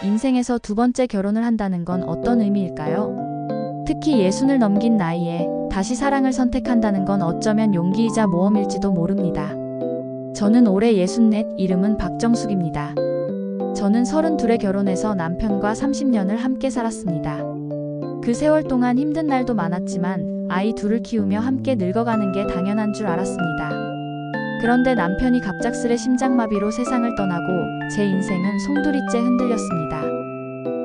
인생에서 두 번째 결혼을 한다는 건 어떤 의미일까요? 특히 60을 넘긴 나이에 다시 사랑을 선택한다는 건 어쩌면 용기이자 모험일지도 모릅니다. 저는 올해 64, 이름은 박정숙입니다. 저는 32에 결혼해서 남편과 30년을 함께 살았습니다. 그 세월 동안 힘든 날도 많았지만 아이 둘을 키우며 함께 늙어가는 게 당연한 줄 알았습니다. 그런데 남편이 갑작스레 심장마비로 세상을 떠나고 제 인생은 송두리째 흔들렸습니다.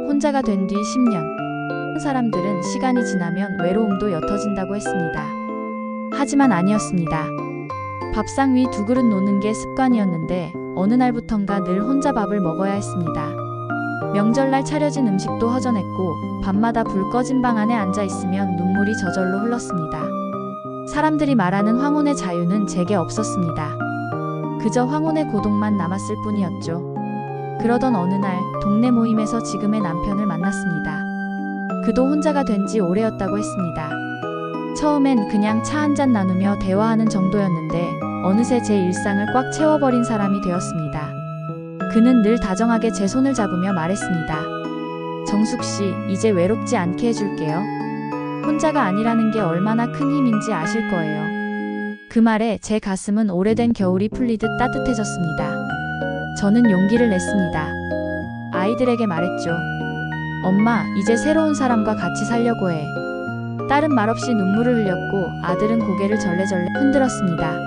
혼자가 된 뒤 10년. 사람들은 시간이 지나면 외로움도 옅어진다고 했습니다. 하지만 아니었습니다. 밥상 위 두 그릇 노는 게 습관이었는데 어느 날부턴가 늘 혼자 밥을 먹어야 했습니다. 명절날 차려진 음식도 허전했고 밤마다 불 꺼진 방 안에 앉아 있으면 눈물이 저절로 흘렀습니다. 사람들이 말하는 황혼의 자유는 제게 없었습니다. 그저 황혼의 고독만 남았을 뿐이었죠. 그러던 어느 날 동네 모임에서 지금의 남편을 만났습니다. 그도 혼자가 된 지 오래였다고 했습니다. 처음엔 그냥 차 한잔 나누며 대화하는 정도였는데 어느새 제 일상을 꽉 채워버린 사람이 되었습니다. 그는 늘 다정하게 제 손을 잡으며 말했습니다. 정숙씨, 이제 외롭지 않게 해줄게요. 혼자가 아니라는 게 얼마나 큰 힘인지 아실 거예요. 그 말에 제 가슴은 오래된 겨울이 풀리듯 따뜻해졌습니다. 저는 용기를 냈습니다. 아이들에게 말했죠. 엄마, 이제 새로운 사람과 같이 살려고 해. 딸은 말없이 눈물을 흘렸고 아들은 고개를 절레절레 흔들었습니다.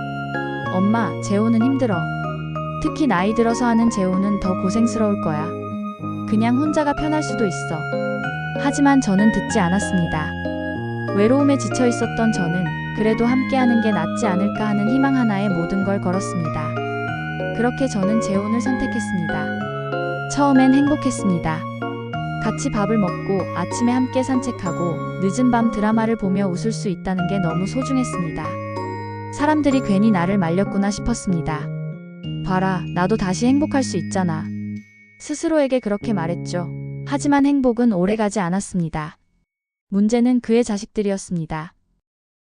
엄마, 재혼은 힘들어. 특히 나이 들어서 하는 재혼은 더 고생스러울 거야. 그냥 혼자가 편할 수도 있어. 하지만 저는 듣지 않았습니다. 외로움에 지쳐 있었던 저는 그래도 함께하는 게 낫지 않을까 하는 희망 하나에 모든 걸 걸었습니다. 그렇게 저는 재혼을 선택했습니다. 처음엔 행복했습니다. 같이 밥을 먹고 아침에 함께 산책하고 늦은 밤 드라마를 보며 웃을 수 있다는 게 너무 소중했습니다. 사람들이 괜히 나를 말렸구나 싶었습니다. 봐라, 나도 다시 행복할 수 있잖아. 스스로에게 그렇게 말했죠. 하지만 행복은 오래가지 않았습니다. 문제는 그의 자식들이었습니다.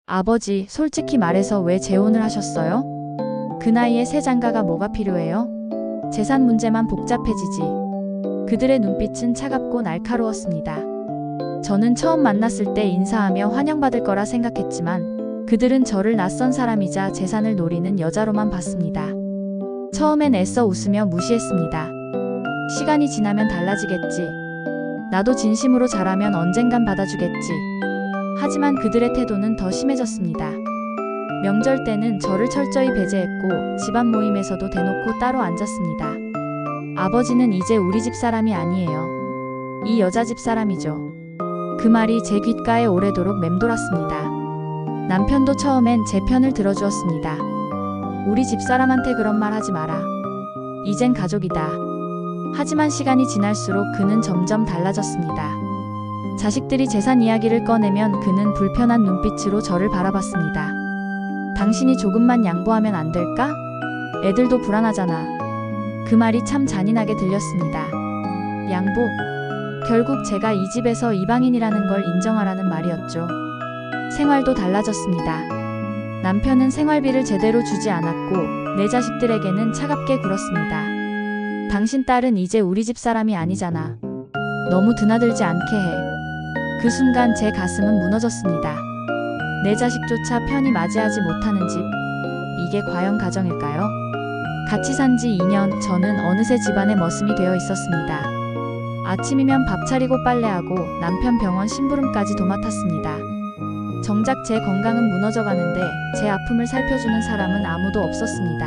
아버지, 솔직히 말해서 왜 재혼을 하셨어요? 그 나이에 새 장가가 뭐가 필요해요? 재산 문제만 복잡해지지. 그들의 눈빛은 차갑고 날카로웠습니다. 저는 처음 만났을 때 인사하며 환영받을 거라 생각했지만 그들은 저를 낯선 사람이자 재산을 노리는 여자로만 봤습니다. 처음엔 애써 웃으며 무시했습니다. 시간이 지나면 달라지겠지. 나도 진심으로 잘하면 언젠간 받아주겠지. 하지만 그들의 태도는 더 심해졌습니다. 명절 때는 저를 철저히 배제했고 집안 모임에서도 대놓고 따로 앉았습니다. 아버지는 이제 우리 집 사람이 아니에요. 이 여자 집 사람이죠. 그 말이 제 귓가에 오래도록 맴돌았습니다. 남편도 처음엔 제 편을 들어주었습니다. 우리 집 사람한테 그런 말 하지 마라. 이젠 가족이다. 하지만 시간이 지날수록 그는 점점 달라졌습니다. 자식들이 재산 이야기를 꺼내면 그는 불편한 눈빛으로 저를 바라봤습니다. 당신이 조금만 양보하면 안 될까? 애들도 불안하잖아. 그 말이 참 잔인하게 들렸습니다. 양보? 결국 제가 이 집에서 이방인이라는 걸 인정하라는 말이었죠. 생활도 달라졌습니다. 남편은 생활비를 제대로 주지 않았고 내 자식들에게는 차갑게 굴었습니다. 당신 딸은 이제 우리 집 사람이 아니잖아. 너무 드나들지 않게 해. 그 순간 제 가슴은 무너졌습니다. 내 자식조차 편히 맞이하지 못하는 집. 이게 과연 가정일까요? 같이 산 지 2년, 저는 어느새 집안의 머슴이 되어 있었습니다. 아침이면 밥 차리고 빨래하고 남편 병원 심부름까지 도맡았습니다. 정작 제 건강은 무너져가는데 제 아픔을 살펴주는 사람은 아무도 없었습니다.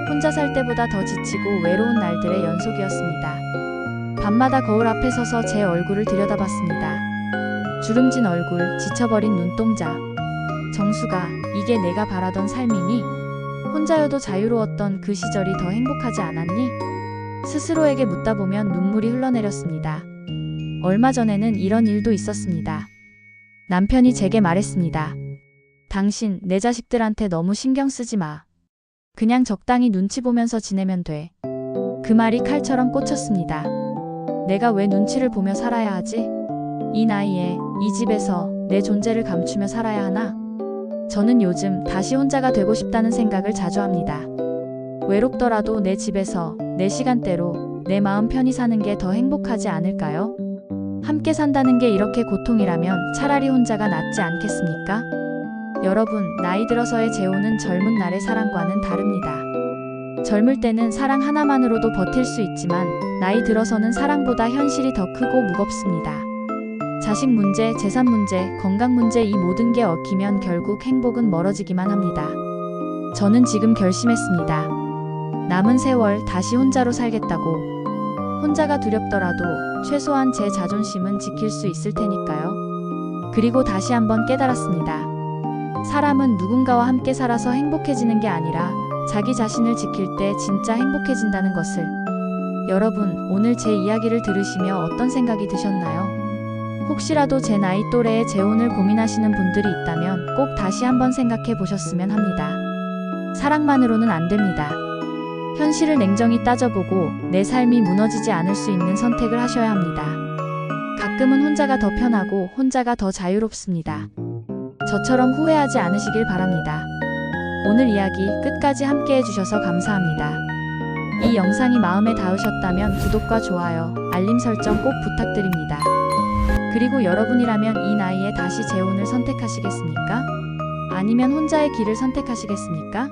혼자 살 때보다 더 지치고 외로운 날들의 연속이었습니다. 밤마다 거울 앞에 서서 제 얼굴을 들여다봤습니다. 주름진 얼굴, 지쳐버린 눈동자. 정수가, 이게 내가 바라던 삶이니? 혼자여도 자유로웠던 그 시절이 더 행복하지 않았니? 스스로에게 묻다 보면 눈물이 흘러내렸습니다. 얼마 전에는 이런 일도 있었습니다. 남편이 제게 말했습니다. 당신, 내 자식들한테 너무 신경 쓰지 마. 그냥 적당히 눈치 보면서 지내면 돼. 그 말이 칼처럼 꽂혔습니다. 내가 왜 눈치를 보며 살아야 하지? 이 나이에, 이 집에서 내 존재를 감추며 살아야 하나? 저는 요즘 다시 혼자가 되고 싶다는 생각을 자주 합니다. 외롭더라도 내 집에서, 내 시간대로, 내 마음 편히 사는 게 더 행복하지 않을까요? 함께 산다는 게 이렇게 고통이라면 차라리 혼자가 낫지 않겠습니까? 여러분, 나이 들어서의 재혼은 젊은 날의 사랑과는 다릅니다. 젊을 때는 사랑 하나만으로도 버틸 수 있지만 나이 들어서는 사랑보다 현실이 더 크고 무겁습니다. 자식 문제, 재산 문제, 건강 문제 이 모든 게 얽히면 결국 행복은 멀어지기만 합니다. 저는 지금 결심했습니다. 남은 세월 다시 혼자로 살겠다고. 혼자가 두렵더라도 최소한 제 자존심은 지킬 수 있을 테니까요. 그리고 다시 한번 깨달았습니다. 사람은 누군가와 함께 살아서 행복해지는 게 아니라 자기 자신을 지킬 때 진짜 행복해진다는 것을. 여러분, 오늘 제 이야기를 들으시며 어떤 생각이 드셨나요? 혹시라도 제 나이 또래의 재혼을 고민하시는 분들이 있다면 꼭 다시 한번 생각해 보셨으면 합니다. 사랑만으로는 안 됩니다. 현실을 냉정히 따져보고 내 삶이 무너지지 않을 수 있는 선택을 하셔야 합니다. 가끔은 혼자가 더 편하고 혼자가 더 자유롭습니다. 저처럼 후회하지 않으시길 바랍니다. 오늘 이야기 끝까지 함께 해주셔서 감사합니다. 이 영상이 마음에 닿으셨다면 구독과 좋아요, 알림 설정 꼭 부탁드립니다. 그리고 여러분이라면 이 나이에 다시 재혼을 선택하시겠습니까? 아니면 혼자의 길을 선택하시겠습니까?